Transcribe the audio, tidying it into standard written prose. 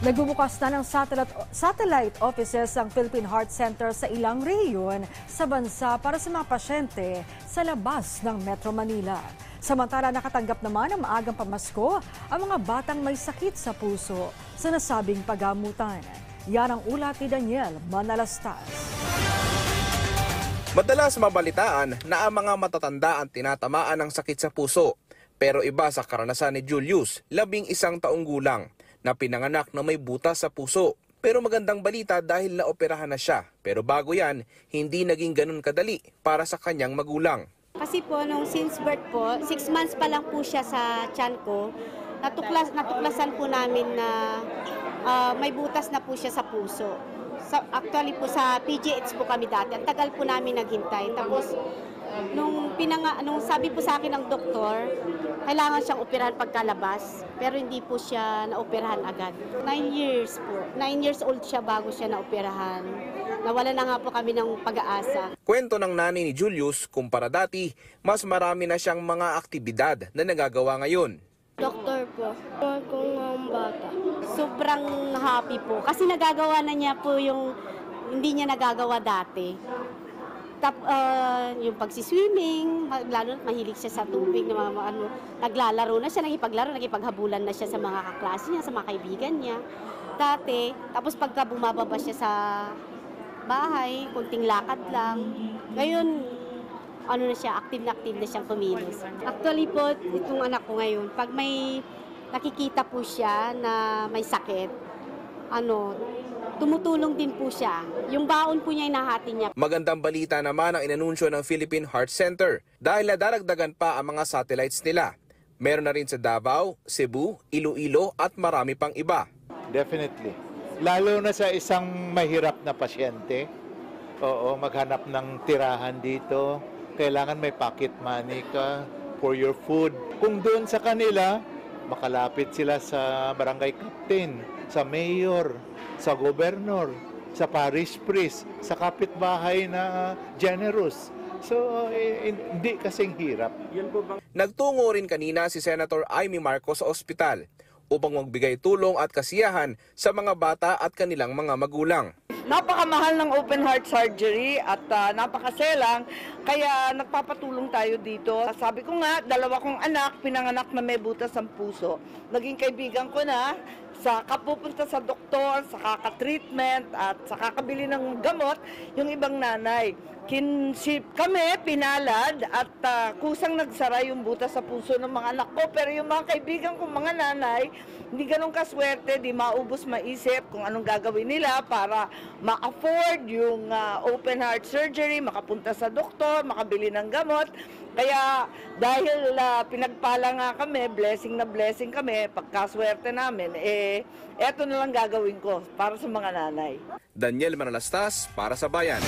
Nagbubukas na ng satellite offices ang Philippine Heart Center sa ilang rehiyon sa bansa para sa mga pasyente sa labas ng Metro Manila. Samantala, nakatanggap naman ng maagang pamasko ang mga batang may sakit sa puso sa nasabing paggamutan. Yan ang ulat ni Daniel Manalastas. Madalas mabalitaan na ang mga matatanda ang tinatamaan ng sakit sa puso. Pero iba sa karanasan ni Julius, 11 taong gulang, na pinanganak na may butas sa puso. Pero magandang balita dahil naoperahan na siya. Pero bago yan, hindi naging ganun kadali para sa kanyang magulang. Kasi po, nung since birth po, 6 months pa lang po siya sa tiyan ko, natuklasan po namin na may butas na po siya sa puso. Actually po sa PGH po kami dati, ang tagal po namin naghintay. Tapos nung sabi po sa akin ng doktor, kailangan siyang operahan pagkalabas, pero hindi po siya naoperahan agad. 9 years po. 9 years old siya bago siya naoperahan. Nawala na nga po kami ng pag-aasa. Kwento ng nanay ni Julius, kumpara dati, mas marami na siyang mga aktibidad na nagagawa ngayon. Doktor po, kung ang bata. Sobrang happy po kasi nagagawa na niya po yung hindi niya nagagawa dati. Yung pagsiswimming, lalo mahilig siya sa tubig, naglalaro na siya, nakipaghabulan na siya sa mga kaklase niya, sa mga kaibigan niya. Dati, tapos pagka bumababa siya sa bahay, kunting lakad lang. Ngayon, active na siyang kumilos. Actually po, itong anak ko ngayon, pag may nakikita po siya na may sakit, tumutulong din po siya. Yung baon po niya inahati niya. Magandang balita naman ang inanunsyo ng Philippine Heart Center dahil nadaragdagan pa ang mga satellites nila. Meron na rin sa Davao, Cebu, Iloilo at marami pang iba. Definitely. Lalo na sa isang mahirap na pasyente, maghanap ng tirahan dito. Kailangan may pocket money ka for your food. Kung doon sa kanila, makalapit sila sa barangay captain, sa mayor, sa gobernador, sa parish priest, sa kapitbahay na generous. So, hindi kasing hirap. Nagtungo rin kanina si Senator Amy Marcos sa ospital upang magbigay tulong at kasiyahan sa mga bata at kanilang mga magulang. Napakamahal ng open heart surgery at napakaselang, kaya nagpapatulong tayo dito. Sabi ko nga, 2 kong anak, pinanganak na may butas ang puso. Naging kaibigan ko na sa kapupunta sa doktor, sa kakatreatment at sa kakabili ng gamot, yung ibang nanay. Kami, pinalad at kusang nagsara yung butas sa puso ng mga anak ko. Pero yung mga kaibigan kong mga nanay, hindi ganun kaswerte, di maubos maisip kung anong gagawin nila para ma-afford yung open heart surgery, makapunta sa doktor, makabili ng gamot. Kaya dahil pinagpala nga kami, blessing na blessing kami, pagkaswerte namin, eto na lang gagawin ko para sa mga nanay. Daniel Manalastas para sa Bayan.